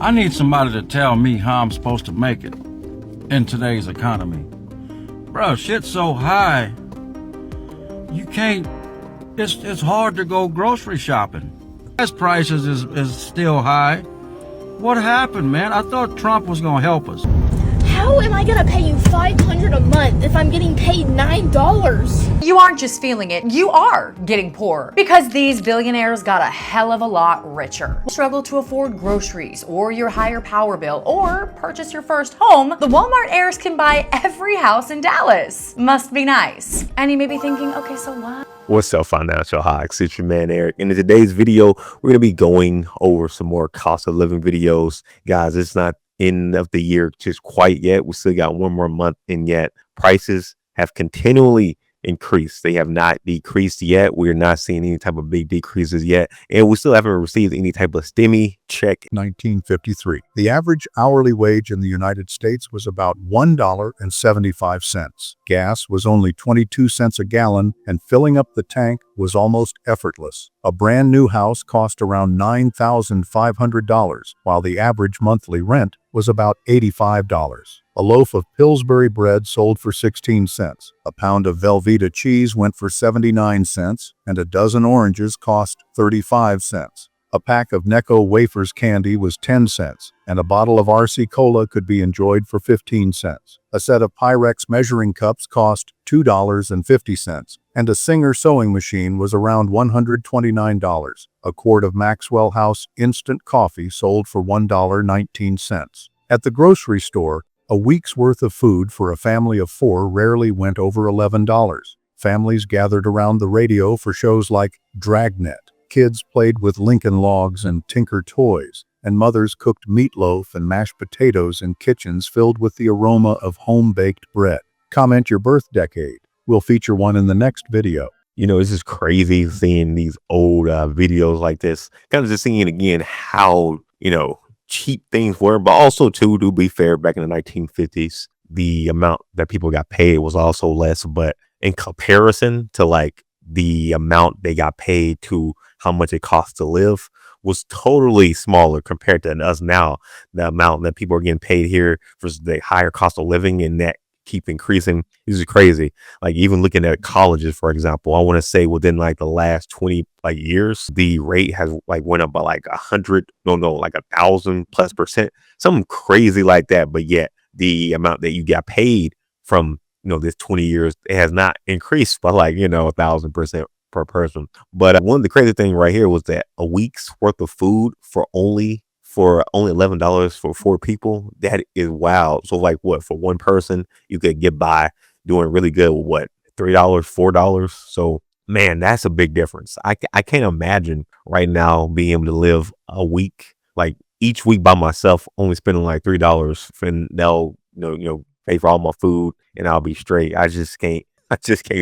I need somebody to tell me how I'm supposed to make it in today's economy. Bro, shit's so high. You can't, it's hard to go grocery shopping. Gas prices is still high. What happened, man? I thought Trump was gonna help us. How am I gonna pay you $500 a month if I'm getting paid $9? You aren't just feeling it, you are getting poorer. Because these billionaires got a hell of a lot richer. Struggle to afford groceries, or your higher power bill, or purchase your first home, the Walmart heirs can buy every house in Dallas. Must be nice. And you may be thinking, okay, so what? What's up, Financial Hawks? It's your man, Eric. And in today's video, we're going to be going over some more cost of living videos. Guys, it's not end of the year just quite yet. We still got one more month in yet. Prices have continually increased. They have not decreased yet. We're not seeing any type of big decreases yet. And we still haven't received any type of stimmy check. 1953. The average hourly wage in the United States was about $1.75. Gas was only 22 cents a gallon, and filling up the tank was almost effortless. A brand new house cost around $9,500, while the average monthly rent was about $85. A loaf of Pillsbury bread sold for 16 cents. A pound of Velveeta cheese went for 79 cents, and a dozen oranges cost 35 cents. A pack of Necco Wafers candy was 10 cents, and a bottle of RC Cola could be enjoyed for 15 cents. A set of Pyrex measuring cups cost $2.50, and a Singer sewing machine was around $129. A quart of Maxwell House instant coffee sold for $1.19. At the grocery store, a week's worth of food for a family of 4 rarely went over $11. Families gathered around the radio for shows like Dragnet. Kids played with Lincoln Logs and Tinker toys, and mothers cooked meatloaf and mashed potatoes in kitchens filled with the aroma of home-baked bread. Comment your birth decade. We'll feature one in the next video. You know, it's just crazy seeing these old videos like this. Kind of just seeing again how, cheap things were, but also too, to be fair, back in the 1950s, the amount that people got paid was also less, but in comparison to like the amount they got paid to how much it costs to live was totally smaller compared to us now. The amount that people are getting paid here versus the higher cost of living, and that keep increasing. This is crazy. Like even looking at colleges, for example, I want to say within like the last 20 years, the rate has like went up by like 1,000+%, something crazy like that. But yet the amount that you got paid from, this 20 years, it has not increased by like, 1,000% per person. But one of the crazy things right here was that a week's worth of food for only $11 for 4 people. That is wild. So like what, for one person, you could get by doing really good with what, $3, $4. So man, that's a big difference. I can't imagine right now being able to live a week, like each week by myself, only spending like $3, and they'll, pay for all my food and I'll be straight. I just can't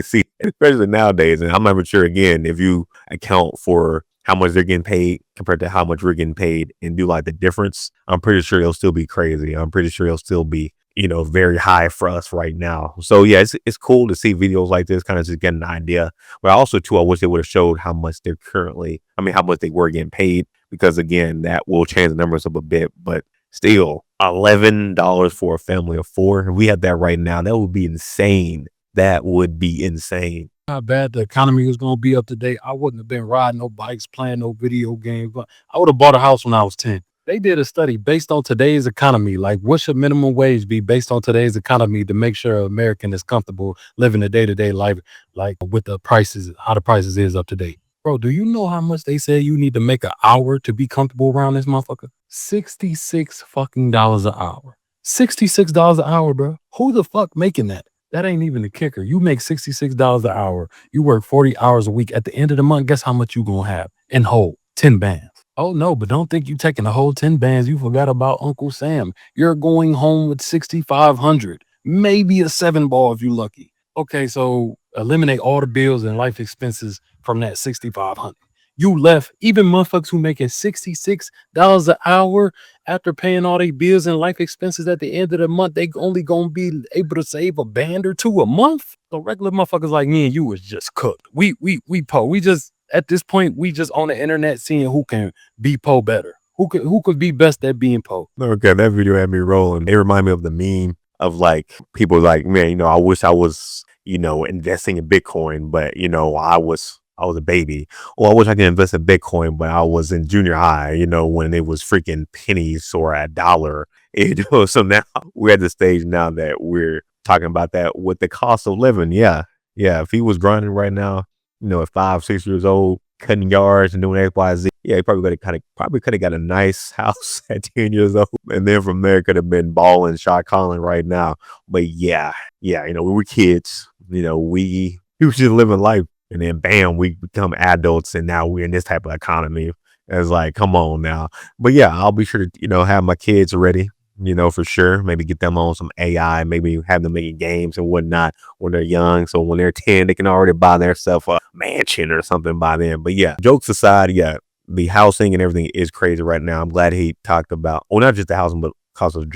see it, especially nowadays. And I'm not even sure again, if you account for how much they're getting paid compared to how much we're getting paid and do like the difference, I'm pretty sure it'll still be crazy. I'm pretty sure it'll still be, very high for us right now. So yeah, it's cool to see videos like this, kind of just get an idea. But also too, I wish they would have showed how much how much they were getting paid, because again, that will change the numbers up a bit, but still $11 for a family of 4. If we had that right now, that would be insane. That would be insane. How bad the economy was going to be up to date, I wouldn't have been riding no bikes, playing no video games. But I would have bought a house when I was 10. They did a study based on today's economy. Like, what should minimum wage be based on today's economy to make sure an American is comfortable living a day-to-day life, like with the prices, how the prices is up to date. Bro, do you know how much they say you need to make an hour to be comfortable around this motherfucker? $66 fucking dollars an hour. $66 an hour, bro. Who the fuck making that? That ain't even the kicker. You make $66 an hour. You work 40 hours a week. At the end of the month, guess how much you gonna have in whole? 10 bands. Oh no, but don't think you taking the whole 10 bands. You forgot about Uncle Sam. You're going home with 6,500, maybe a 7-ball if you lucky. Okay, so eliminate all the bills and life expenses from that 6,500. You left, even motherfuckers who making $66 an hour after paying all their bills and life expenses at the end of the month, they only gonna be able to save a band or two a month. So regular motherfuckers like me and you was just cooked. We just at this point, we just on the internet seeing who can be po better, Who could be best at being poor? Okay, that video had me rolling. It reminded me of the meme of like people like, man, I wish I was, investing in Bitcoin, but I was a baby. Or I wish I could invest in Bitcoin, but I was in junior high, when it was freaking pennies or $1. So now we're at the stage now that we're talking about that with the cost of living. Yeah. Yeah. If he was grinding right now, at 5, 6 years old, cutting yards and doing XYZ. Yeah, he probably could have got a nice house at 10 years old. And then from there could have been balling, shot calling right now. But yeah, we were kids, we were just living life. And then bam, we become adults and now we're in this type of economy. It's like, come on now. But yeah, I'll be sure to, have my kids ready, for sure. Maybe get them on some AI, maybe have them making games and whatnot when they're young. So when they're 10, they can already buy themselves a mansion or something by then. But yeah, jokes aside, yeah, the housing and everything is crazy right now. I'm glad he talked about, well, not just the housing, but cost of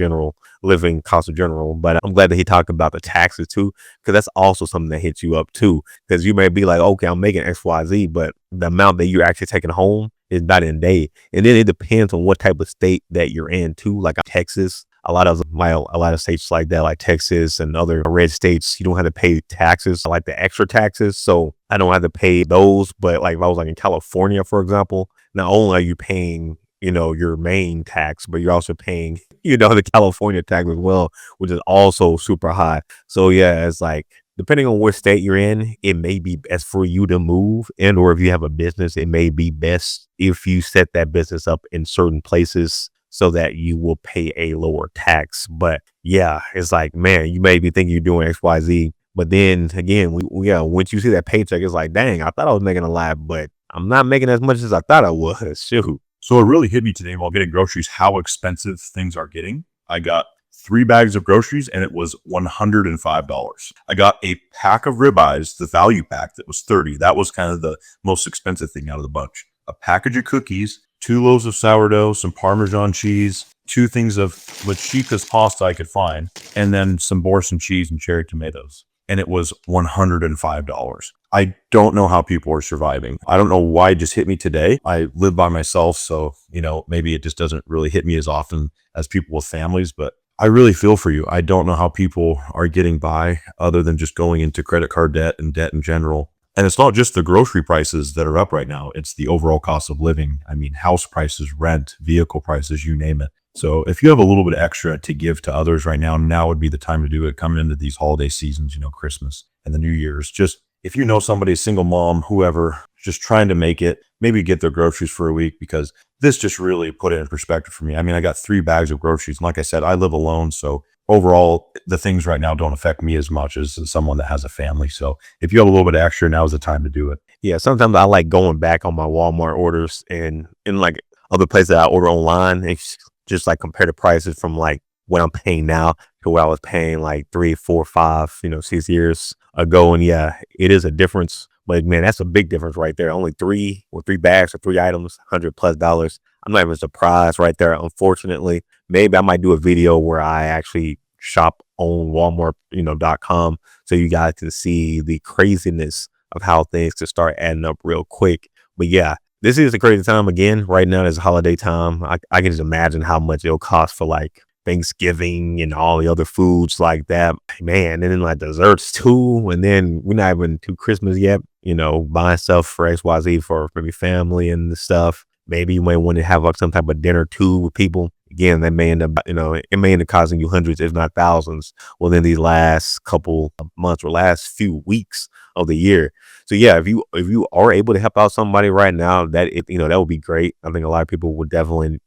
living cost of general. But I'm glad that he talked about the taxes too, because that's also something that hits you up too. Because you may be like, okay, I'm making XYZ, but the amount that you're actually taking home is night and day. And then it depends on what type of state that you're in too. Like Texas, a lot of states like that, like Texas and other red states, you don't have to pay taxes, like the extra taxes. So I don't have to pay those. But like if I was like in California, for example, not only are you paying, your main tax, but you're also paying, the California tax as well, which is also super high. So yeah, it's like, depending on what state you're in, it may be best for you to move. And or if you have a business, it may be best if you set that business up in certain places so that you will pay a lower tax. But yeah, it's like, man, you may be thinking you're doing XYZ, but then again, once you see that paycheck, it's like, dang, I thought I was making a lot, but I'm not making as much as I thought I was. Shoot. So it really hit me today while getting groceries how expensive things are getting. I got 3 bags of groceries and it was $105. I got a pack of ribeyes, the value pack, that was $30. That was kind of the most expensive thing out of the bunch. A package of cookies, 2 loaves of sourdough, some Parmesan cheese, 2 things of the cheapest pasta I could find, and then some Boursin cheese and cherry tomatoes. And it was $105. I don't know how people are surviving. I don't know why it just hit me today. I live by myself, so, maybe it just doesn't really hit me as often as people with families, but I really feel for you. I don't know how people are getting by other than just going into credit card debt and debt in general. And it's not just the grocery prices that are up right now. It's the overall cost of living. I mean, house prices, rent, vehicle prices, you name it. So if you have a little bit extra to give to others right now would be the time to do it. Coming into these holiday seasons, Christmas and the New Year's, just if you know somebody, a single mom, whoever, just trying to make it, maybe get their groceries for a week, because this just really put it in perspective for me. I mean, I got 3 bags of groceries. And like I said, I live alone. So overall, the things right now don't affect me as much as someone that has a family. So if you have a little bit extra, now's the time to do it. Yeah, sometimes I like going back on my Walmart orders and in like other places that I order online and just like compare the prices from like what I'm paying now to what I was paying like 3, 4, 5, 6 years ago. And yeah, it is a difference. But man, that's a big difference right there. Only 3 bags or 3 items, $100+. I'm not even surprised right there. Unfortunately, maybe I might do a video where I actually shop on Walmart.com so you guys can see the craziness of how things can start adding up real quick. But yeah, this is a crazy time again. Right now, it's holiday time. I can just imagine how much it'll cost for like Thanksgiving and all the other foods like that, man. And then like desserts too. And then we're not even to Christmas yet, buying stuff for XYZ for maybe family and stuff. Maybe you might want to have like some type of dinner too with people. Again, that may end up, it may end up costing you hundreds, if not thousands, within these last couple of months or last few weeks of the year. So yeah, if you are able to help out somebody right now, that would be great. I think a lot of people would definitely,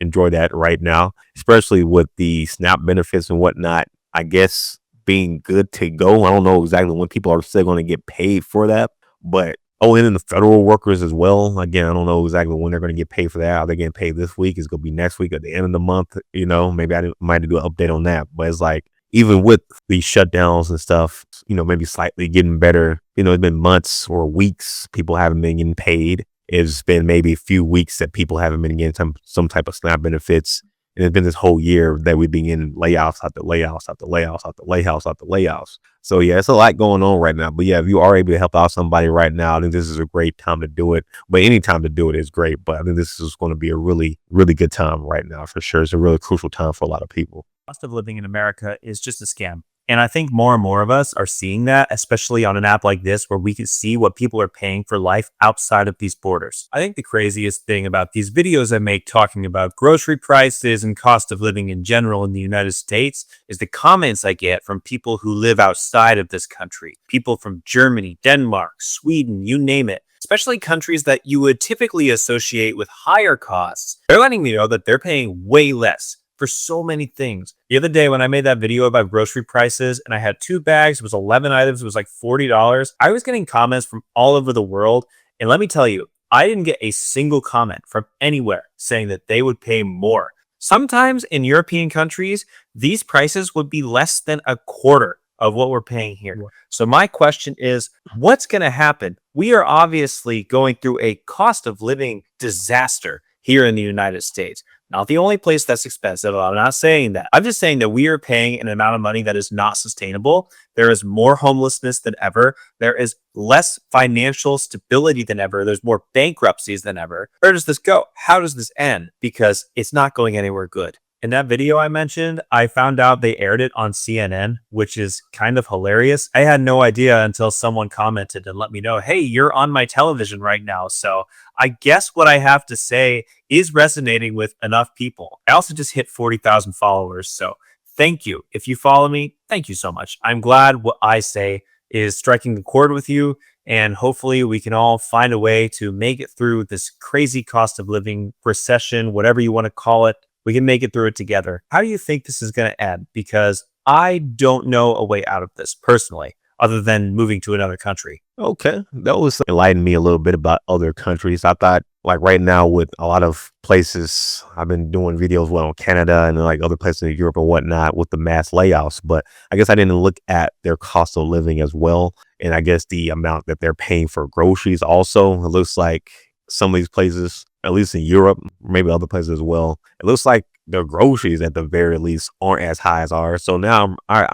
enjoy that right now, especially with the SNAP benefits and whatnot. I guess being good to go. I don't know exactly when people are still going to get paid for that, but and then the federal workers as well. Again, I don't know exactly when they're going to get paid for that. Are they getting paid this week? It's going to be next week at the end of the month. Maybe I might do an update on that. But it's like, even with these shutdowns and stuff, maybe slightly getting better. It's been months or weeks people haven't been getting paid. It's been maybe a few weeks that people haven't been getting some type of SNAP benefits. And it's been this whole year that we've been getting layoffs after layoffs after layoffs after layoffs after layoffs. So yeah, it's a lot going on right now. But yeah, if you are able to help out somebody right now, I think this is a great time to do it. But any time to do it is great. But I think this is going to be a really, really good time right now for sure. It's a really crucial time for a lot of people. Cost of living in America is just a scam. And I think more and more of us are seeing that, especially on an app like this, where we can see what people are paying for life outside of these borders. I think the craziest thing about these videos I make talking about grocery prices and cost of living in general in the United States is the comments I get from people who live outside of this country. People from Germany, Denmark, Sweden, you name it. Especially countries that you would typically associate with higher costs. They're letting me know that they're paying way less for so many things. The other day when I made that video about grocery prices and I had 2 bags, it was 11 items, it was like $40. I was getting comments from all over the world. And let me tell you, I didn't get a single comment from anywhere saying that they would pay more. Sometimes in European countries, these prices would be less than a quarter of what we're paying here. So my question is, what's going to happen? We are obviously going through a cost of living disaster here in the United States. Not the only place that's expensive. I'm not saying that. I'm just saying that we are paying an amount of money that is not sustainable. There is more homelessness than ever. There is less financial stability than ever. There's more bankruptcies than ever. Where does this go? How does this end? Because it's not going anywhere good. In that video I mentioned, I found out they aired it on CNN, which is kind of hilarious. I had no idea until someone commented and let me know, hey, you're on my television right now. So I guess what I have to say is resonating with enough people. I also just hit 40,000 followers. So thank you. If you follow me, thank you so much. I'm glad what I say is striking a chord with you. And hopefully we can all find a way to make it through this crazy cost of living recession, whatever you want to call it. We can make it through it together. How do you think this is going to end? Because I don't know a way out of this personally, other than moving to another country. Okay, that was enlightened me a little bit about other countries. I thought like right now with a lot of places, I've been doing videos on Canada and like other places in Europe and whatnot with the mass layoffs, but I guess I didn't look at their cost of living as well. And I guess the amount that they're paying for groceries also, it looks like some of these places, at least in Europe, maybe other places as well, it looks like their groceries at the very least aren't as high as ours. So now I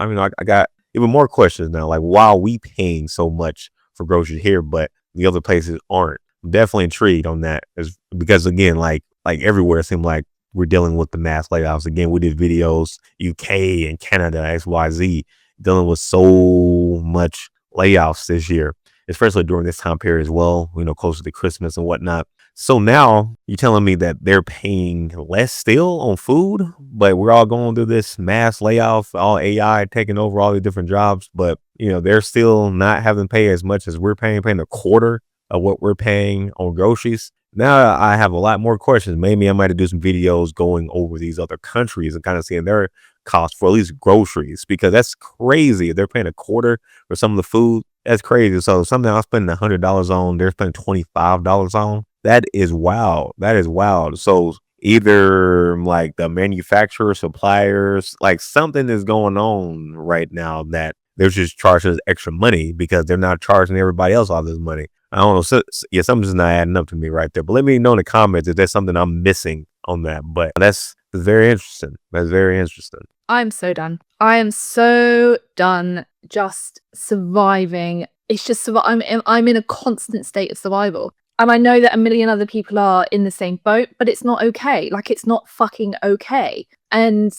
got even more questions now, like why are we paying so much for groceries here, but the other places aren't? I'm definitely intrigued on that, because again, like everywhere, it seems like we're dealing with the mass layoffs. Again, we did videos, UK and Canada, XYZ, dealing with so much layoffs this year, especially during this time period as well, closer to Christmas and whatnot. So now you're telling me that they're paying less still on food, but we're all going through this mass layoff, all AI taking over all the different jobs, but they're still not having to pay as much as we're paying a quarter of what we're paying on groceries. Now I have a lot more questions. Maybe I might do some videos going over these other countries and kind of seeing their cost for at least groceries, because that's crazy. If they're paying a quarter for some of the food, that's crazy. So something I'm spending $100 on, they're spending $25 on. That is wild. That is wild. So either like the manufacturer, suppliers, like something is going on right now that they're just charging us extra money because they're not charging everybody else all this money. I don't know. So, yeah, something's not adding up to me right there. But let me know in the comments if there's something I'm missing on that. But that's very interesting. That's very interesting. I'm so done. I am so done just surviving. It's just I'm in a constant state of survival. And I know that a million other people are in the same boat, but it's not okay. Like, it's not fucking okay. And,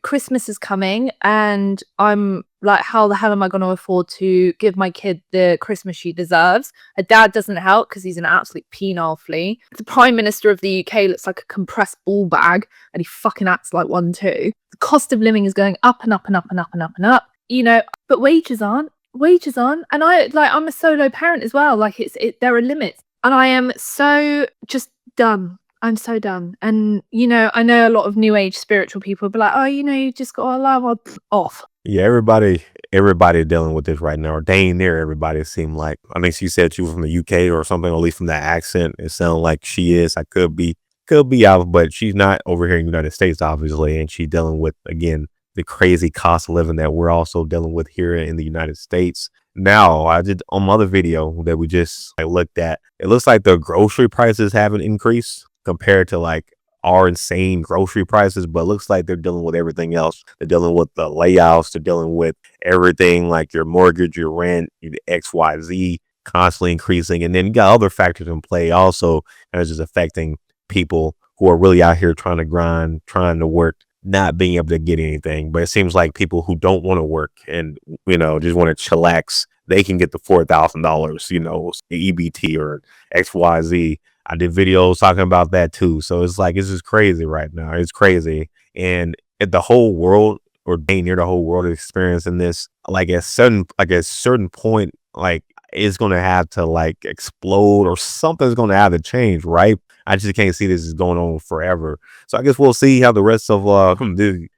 Christmas is coming and I'm like, how the hell am I going to afford to give my kid the Christmas she deserves? Her dad doesn't help because he's an absolute penile flea. The Prime Minister of the UK looks like a compressed ball bag and he fucking acts like one too. The cost of living is going up and up and up and up and up and up, but wages aren't. And I'm a solo parent as well. Like there are limits. And I am so just done. I'm so done. And, I know a lot of new age spiritual people be like, oh, you just got to allow off. Yeah, everybody dealing with this right now, or dang near everybody. It seemed like, I think she said she was from the UK or something, or at least from that accent. It sounded like she is. I could be out, but she's not over here in the United States, obviously. And she's dealing with, again, the crazy cost of living that we're also dealing with here in the United States. Now, I did on my other video that we just looked at, it looks like the grocery prices haven't increased compared to like are insane grocery prices, but it looks like they're dealing with everything else. They're dealing with the layouts, they're dealing with everything like your mortgage, your rent, your XYZ constantly increasing. And then you got other factors in play also that is just affecting people who are really out here trying to grind, trying to work, not being able to get anything. But it seems like people who don't want to work and, just want to chillax, they can get the $4,000, EBT or XYZ. I did videos talking about that too. So it's like, it's just crazy right now. It's crazy. And if the whole world or dang near the whole world is experiencing this, like at a certain point, like it's going to have to like explode or something's going to have to change, right? I just can't see this is going on forever. So I guess we'll see how the rest of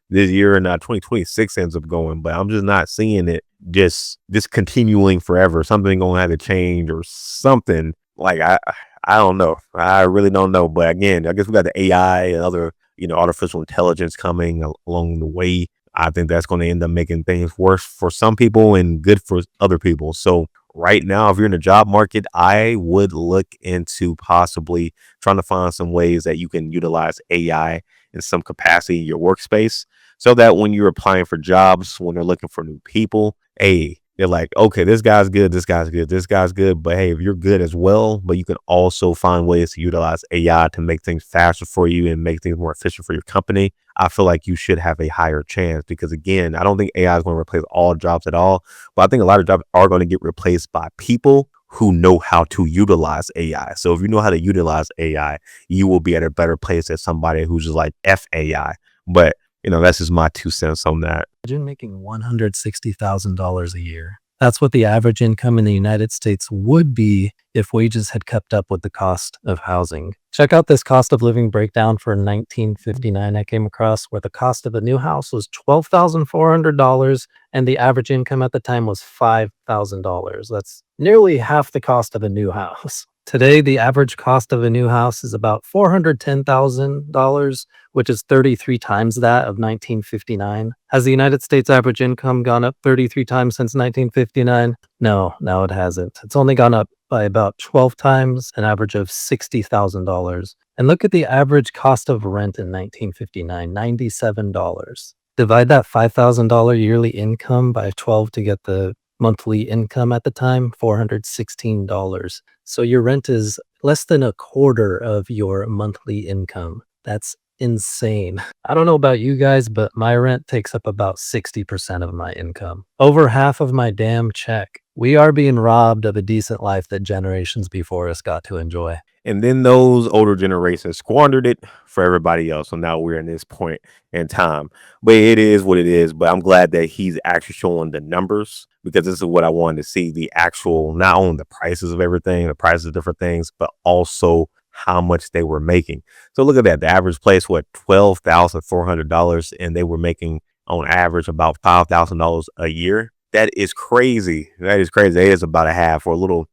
this year and 2026 ends up going. But I'm just not seeing it just continuing forever. Something going to have to change or something. Like I don't know. I really don't know. But again, I guess we got the AI and other artificial intelligence coming along the way. I think that's going to end up making things worse for some people and good for other people. So right now, if you're in the job market, I would look into possibly trying to find some ways that you can utilize AI in some capacity in your workspace so that when you're applying for jobs, when they're looking for new people, hey, they're like, okay, this guy's good, this guy's good, this guy's good. But hey, if you're good as well, but you can also find ways to utilize AI to make things faster for you and make things more efficient for your company, I feel like you should have a higher chance because, again, I don't think AI is going to replace all jobs at all, but I think a lot of jobs are going to get replaced by people who know how to utilize AI. So if you know how to utilize AI, you will be at a better place than somebody who's just like F AI. But that's just my 2 cents on that. Imagine making $160,000 a year. That's what the average income in the United States would be if wages had kept up with the cost of housing. Check out this cost of living breakdown for 1959 I came across, where the cost of a new house was $12,400 and the average income at the time was $5,000. That's nearly half the cost of a new house. Today, the average cost of a new house is about $410,000, which is 33 times that of 1959. Has the United States average income gone up 33 times since 1959? No, it hasn't. It's only gone up by about 12 times, an average of $60,000. And look at the average cost of rent in 1959, $97. Divide that $5,000 yearly income by 12 to get the monthly income at the time, $416. So your rent is less than a quarter of your monthly income. That's insane. I don't know about you guys, but my rent takes up about 60% of my income. Over half of my damn check. We are being robbed of a decent life that generations before us got to enjoy. And then those older generations squandered it for everybody else. So now we're in this point in time. But it is what it is. But I'm glad that he's actually showing the numbers because this is what I wanted to see. The actual, not only the prices of everything, the prices of different things, but also how much they were making. So look at that. The average place, $12,400, and they were making on average about $5,000 a year. That is crazy. That is crazy. It is about a half or a little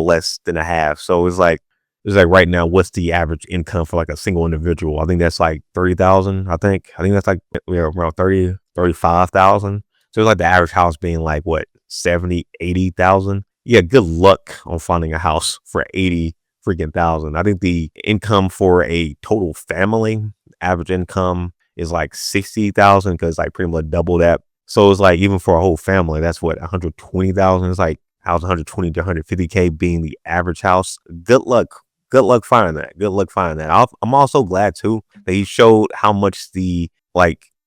less than a half. So it's like right now, what's the average income for like a single individual? I think that's like 30,000. I think that's like around 30, 35,000. So it's like the average house being like what, 70, 80,000. Yeah. Good luck on finding a house for 80 freaking thousand. I think the income for a total family, average income is like 60,000 because like pretty much double that. So it's like even for a whole family, that's what 120,000. It's like house 120 to 150K being the average house. Good luck finding that. I'm also glad too that he showed how much the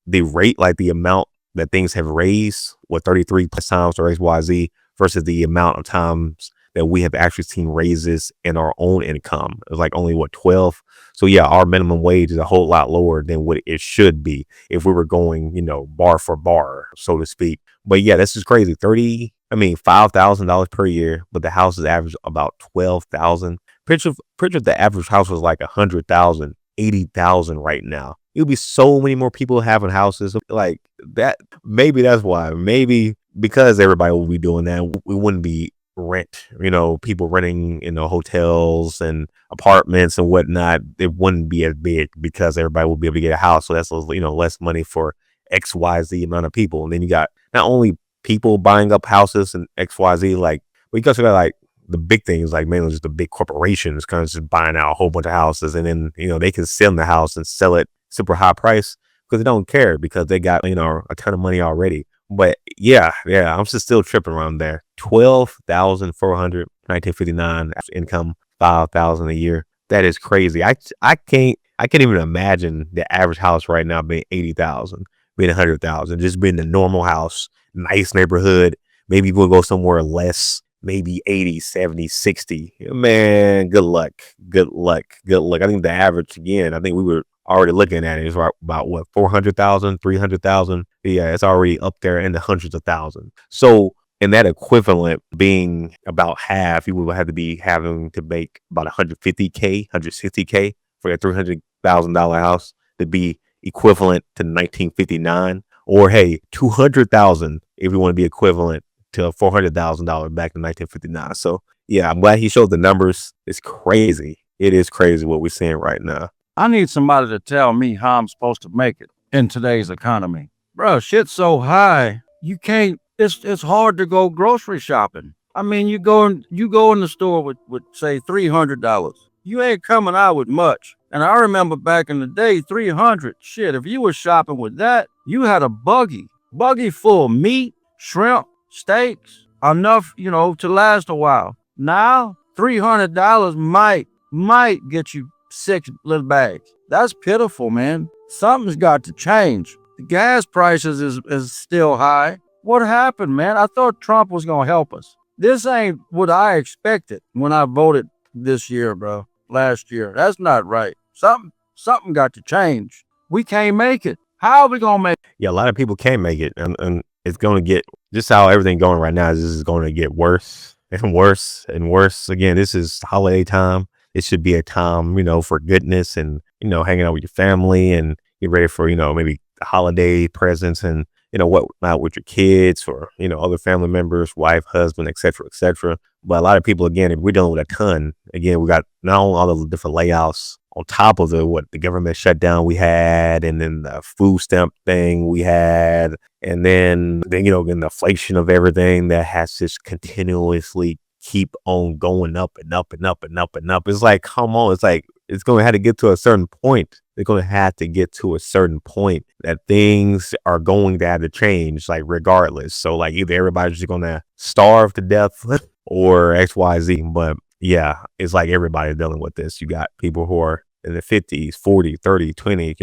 rate, like the amount that things have raised, 33 plus times or XYZ versus the amount of times that we have actually seen raises in our own income. It was like only 12. So yeah, our minimum wage is a whole lot lower than what it should be if we were going, bar for bar, so to speak. But yeah, this is crazy. $5,000 per year, but the house is average about 12,000. Picture the average house was like 100,000, 80,000 right now. It would be so many more people having houses like that. Maybe that's why. Maybe because everybody will be doing that, we wouldn't be people renting, hotels and apartments and whatnot. It wouldn't be as big because everybody will be able to get a house. So that's, less money for XYZ amount of people. And then you got not only people buying up houses and XYZ, but you also got like the big things, like mainly just the big corporations kind of just buying out a whole bunch of houses, and then, they can sell the house and sell it super high price because they don't care because they got, a ton of money already. But yeah, I'm just still tripping around there. 12,400, 1959 income, 5,000 a year. That is crazy. I can't even imagine the average house right now being 80,000, being 100,000, just being a normal house, nice neighborhood. Maybe we'll go somewhere less, maybe 80, 70, 60. Man, good luck. Good luck. Good luck. I think the average, again, I think we were already looking at it is about what, 400,000, 300,000. Yeah, it's already up there in the hundreds of thousands. So in that equivalent being about half, you would have to be having to make about 150K, 160K for a $300,000 house to be equivalent to 1959, or hey, 200,000 if you want to be equivalent to $400,000 back in 1959. So yeah, I'm glad he showed the numbers. It's crazy. It is crazy what we're seeing right now. I need somebody to tell me how I'm supposed to make it in today's economy. Bro, shit's so high, you can't, it's hard to go grocery shopping. I mean, you go in the store with say $300. You ain't coming out with much. And I remember back in the day, 300, shit, if you were shopping with that, you had a buggy full of meat, shrimp, steaks, enough, to last a while. Now, $300 might get you 6 little bags. That's pitiful, man. Something's got to change. The gas prices is still high. What happened, man? I thought Trump was going to help us. This ain't what I expected when I voted this year, bro. Last year. That's not right. Something got to change. We can't make it. How are we going to make it? Yeah, a lot of people can't make it. And it's going to get, just how everything going right now, this is going to get worse and worse and worse. Again, this is holiday time. It should be a time, for goodness and, hanging out with your family and get ready for, maybe the holiday presents and, whatnot with your kids or, other family members, wife, husband, et cetera, et cetera. But a lot of people, again, if we're dealing with a ton, again, we got not only all the different layouts on top of the government shutdown we had, and then the food stamp thing we had, and then again, the inflation of everything that has just continuously keep on going up and up and up and up and up. It's like, come on, it's like, it's going to have to get to a certain point. They're going to have to get to a certain point that things are going to have to change, like regardless. So like either everybody's just going to starve to death or XYZ. But yeah, it's like everybody dealing with this. You got people who are in the 50s, 40, 30, 20,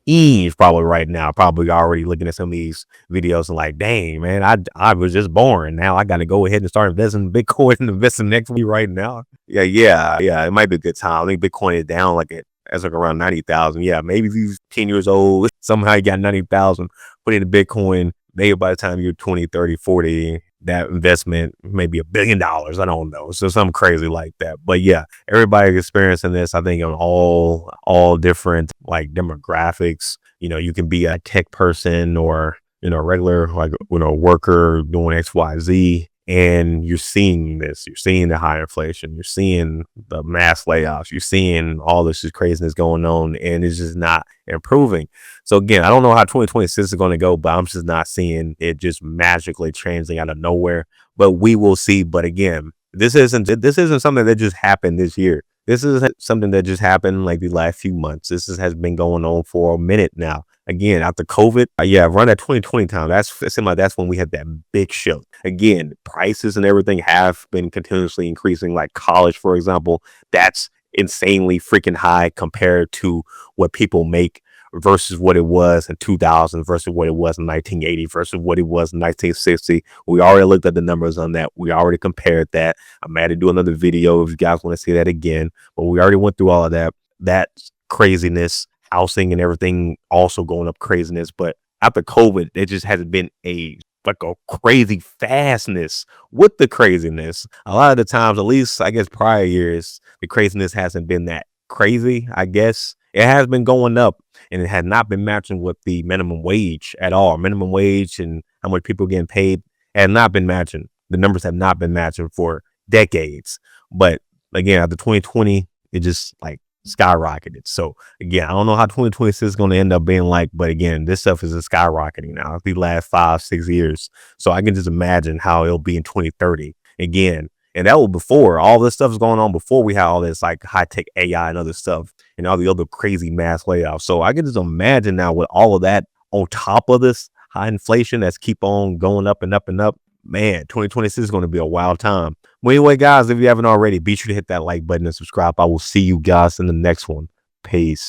Eve probably right now, probably already looking at some of these videos and like, dang, man, I was just born. Now I got to go ahead and start investing in Bitcoin and investing next week right now. Yeah. It might be a good time. I think Bitcoin is down as around 90,000. Yeah, maybe if you're 10 years old, somehow you got 90,000, put in Bitcoin. Maybe by the time you're 20, 30, 40, that investment may be $1 billion. I don't know. So something crazy like that. But yeah, everybody's experiencing this, I think, on all different like demographics. You can be a tech person or, regular like, worker doing XYZ. And you're seeing this, you're seeing the high inflation, you're seeing the mass layoffs, you're seeing all this craziness going on, and it's just not improving. So again, I don't know how 2026 is going to go, but I'm just not seeing it just magically changing out of nowhere. But we will see. But again, this isn't something that just happened this year. This isn't something that just happened like the last few months. Has been going on for a minute now. Again, after COVID, around that 2020 time, it seemed like that's when we had that big show. Again, prices and everything have been continuously increasing. Like college, for example, that's insanely freaking high compared to what people make versus what it was in 2000 versus what it was in 1980 versus what it was in 1960. We already looked at the numbers on that. We already compared that. I'm mad to do another video if you guys want to see that again, but we already went through all of that craziness, housing and everything also going up craziness. But after COVID, it just hasn't been a crazy fastness with the craziness. A lot of the times, at least I guess prior years, the craziness hasn't been that crazy. I guess it has been going up, and it has not been matching with the minimum wage at all. Minimum wage and how much people getting paid has not been matching. The numbers have not been matching for decades. But again, after 2020, it just like skyrocketed. So again, I don't know how 2026 is going to end up being like, but again, this stuff is skyrocketing now the last 5-6 years. So I can just imagine how it'll be in 2030. Again, And that was before all this stuff was going on, before we had all this like high tech AI and other stuff and all the other crazy mass layoffs. So I can just imagine now with all of that on top of this high inflation that's keep on going up and up and up. Man, 2026 is going to be a wild time. Well, anyway, guys, if you haven't already, be sure to hit that like button and subscribe. I will see you guys in the next one. Peace.